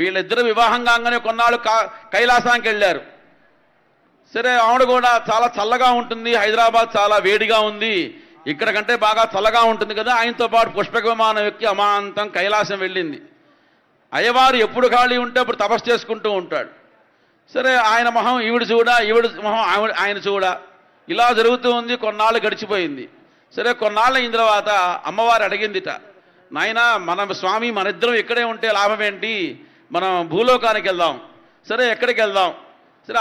వీళ్ళిద్దరు వివాహం కాగానే కొన్నాళ్ళు కైలాసానికి వెళ్ళారు. సరే, ఆవిడ కూడా చాలా చల్లగా ఉంటుంది, హైదరాబాద్ చాలా వేడిగా ఉంది, ఇక్కడ కంటే బాగా చల్లగా ఉంటుంది కదా, ఆయనతో పాటు పుష్పక విమానం ఎక్కి అమాంతం కైలాసం వెళ్ళింది. అయ్యవారు ఎప్పుడు ఖాళీ ఉంటే అప్పుడు తపస్సు చేసుకుంటూ ఉంటాడు. సరే, ఆయన మొహం ఈవిడ చూడ, ఈవిడ మొహం ఆయన చూడ, ఇలా జరుగుతూ ఉంది. కొన్నాళ్ళు గడిచిపోయింది. సరే, కొన్నాళ్ళు అయిన తర్వాత అమ్మవారు అడిగిందిట, నాయనా మన స్వామి మన ఇద్దరం ఇక్కడే ఉంటే లాభం ఏంటి, మనం భూలోకానికి వెళ్దాం. సరే, ఎక్కడికి వెళ్దాం? సరే,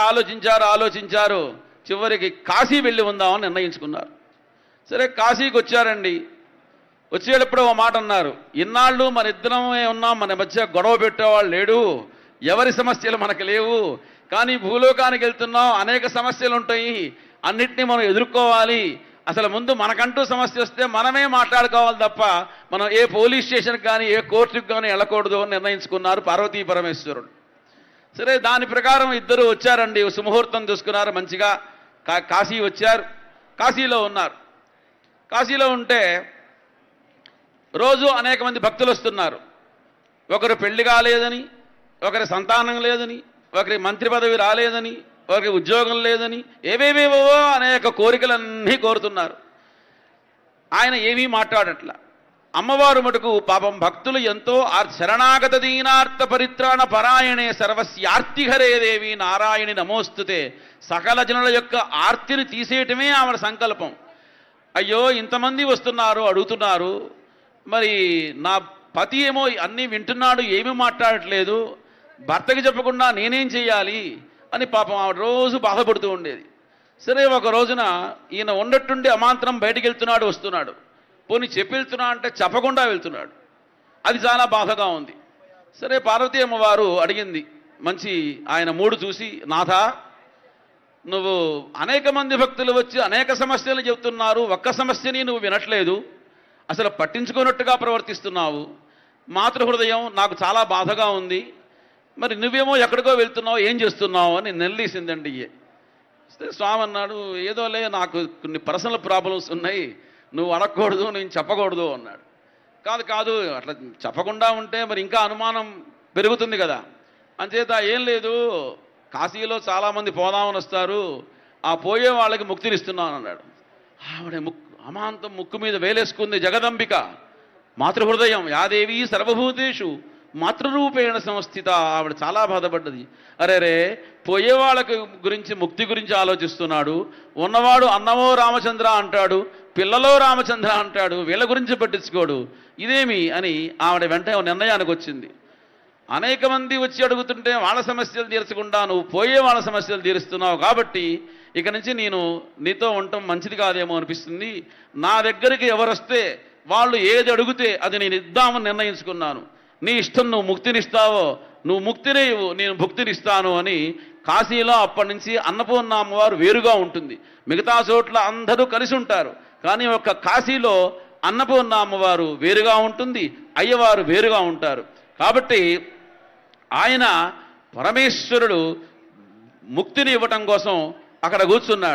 ఆలోచించారు. చివరికి కాశీ వెళ్ళి ఉందామని నిర్ణయించుకున్నారు. సరే, కాశీకి వచ్చారండి. వచ్చేటప్పుడు ఓ మాట అన్నారు, ఇన్నాళ్ళు మన ఇద్దరమే ఉన్నాం, మన మధ్య గొడవ పెట్టేవాళ్ళు లేడు, ఎవరి సమస్యలు మనకు లేవు, కానీ భూలోకానికి వెళ్తున్నాం, అనేక సమస్యలు ఉంటాయి, అన్నిటినీ మనం ఎదుర్కోవాలి. అసలు ముందు మనకంటూ సమస్య వస్తే మనమే మాట్లాడుకోవాలి తప్ప మనం ఏ పోలీస్ స్టేషన్కి కానీ ఏ కోర్టుకు కానీ వెళ్ళకూడదు అని నిర్ణయించుకున్నారు పార్వతీ పరమేశ్వరుడు. సరే, దాని ప్రకారం ఇద్దరు వచ్చారండి. సుముహూర్తం చూసుకున్నారు, మంచిగా కాశీ వచ్చారు. కాశీలో ఉన్నారు. కాశీలో ఉంటే రోజు అనేక మంది భక్తులు వస్తున్నారు. ఒకరు పెళ్లి కాలేదని, ఒకరి సంతానం లేదని, ఒకరి మంత్రి పదవి రాలేదని, ఒకరికి ఉద్యోగం లేదని, ఏవేవేవో అనేక కోరికలన్నీ కోరుతున్నారు. ఆయన ఏమీ మాట్లాడట్లా. అమ్మవారు మటుకు పాపం భక్తులు ఎంతో శరణాగత దీనార్థ పరిత్రాణ పరాయణే సర్వస్యార్తిహరే దేవి నారాయణి నమోస్తుతే, సకల జనుల యొక్క ఆర్తిని తీసేయటమే ఆవిడ సంకల్పం. అయ్యో, ఇంతమంది వస్తున్నారు, అడుగుతున్నారు, మరి నా పతి ఏమో అన్నీ వింటున్నాడు, ఏమీ మాట్లాడట్లేదు, భర్తకి చెప్పకుండా నేనేం చెయ్యాలి అని పాపం ఆవిడ రోజు బాధపడుతూ ఉండేది. సరే, ఒక రోజున ఈయన ఉన్నట్టుండి అమాంతరం బయటికి వెళ్తున్నాడు, వస్తున్నాడు. పోనీ చెప్పి వెళ్తున్నా అంటే చెప్పకుండా వెళ్తున్నాడు. అది చాలా బాధగా ఉంది. సరే, పార్వతీ అమ్మవారు అడిగింది, మంచి ఆయన మూడు చూసి, నాథా, నువ్వు అనేక మంది భక్తులు వచ్చి అనేక సమస్యలు చెబుతున్నారు, ఒక్క సమస్యని నువ్వు వినట్లేదు, అసలు పట్టించుకున్నట్టుగా ప్రవర్తిస్తున్నావు, మాతృహృదయం నాకు చాలా బాధగా ఉంది, మరి నువ్వేమో ఎక్కడికో వెళ్తున్నావు, ఏం చేస్తున్నావు అని నిలదీసిందండి. స్వామి అన్నాడు, ఏదోలే, నాకు కొన్ని పర్సనల్ ప్రాబ్లమ్స్ ఉన్నాయి, నువ్వు అడగకూడదు, నేను చెప్పకూడదు అన్నాడు. కాదు, అట్లా చెప్పకుండా ఉంటే మరి ఇంకా అనుమానం పెరుగుతుంది కదా, అంచేత ఏం లేదు, కాశీలో చాలామంది పోదామని వస్తారు, ఆ పోయే వాళ్ళకి ముక్తినిస్తున్నాను అన్నాడు. ఆవిడ అమాంతం ముక్కు మీద వేలేసుకుంది. జగదంబిక మాతృహృదయం యాదేవి సర్వభూతేషు మాతృరూపేణ సంస్థిత. ఆవిడ చాలా బాధపడ్డది. అరే, పోయే వాళ్ళకి గురించి, ముక్తి గురించి ఆలోచిస్తున్నాడు, ఉన్నవాడు అన్నమో రామచంద్ర అంటాడు, పిల్లలో రామచంద్ర అంటాడు, వీళ్ళ గురించి పట్టించుకోడు, ఇదేమి అని ఆవిడ వెంటనే నిర్ణయానికి వచ్చింది. అనేక మంది వచ్చి అడుగుతుంటే వాళ్ళ సమస్యలు తీర్చకుండా నువ్వు పోయే వాళ్ళ సమస్యలు తీరుస్తున్నావు, కాబట్టి ఇక నుంచి నేను నీతో ఉండటం మంచిది కాదేమో అనిపిస్తుంది, నా దగ్గరికి ఎవరు వస్తే వాళ్ళు ఏది అడిగితే అది నేను ఇద్దామని నిర్ణయించుకున్నాను, నీ ఇష్టం, నువ్వు ముక్తినిస్తావో నువ్వు ముక్తినే ఇవ్వు, నేను భుక్తినిస్తాను అని. కాశీలో అప్పటి నుంచి అన్నపూర్ణ అమ్మవారు వేరుగా ఉంటుంది. మిగతా చోట్ల అందరూ కలిసి ఉంటారు, కానీ ఒక్క కాశీలో అన్నపూర్ణ అమ్మవారు వేరుగా ఉంటుంది, అయ్యవారు వేరుగా ఉంటారు. కాబట్టి ఆయన పరమేశ్వరుడు ముక్తిని ఇవ్వటం కోసం అక్కడ కూర్చున్నాడు.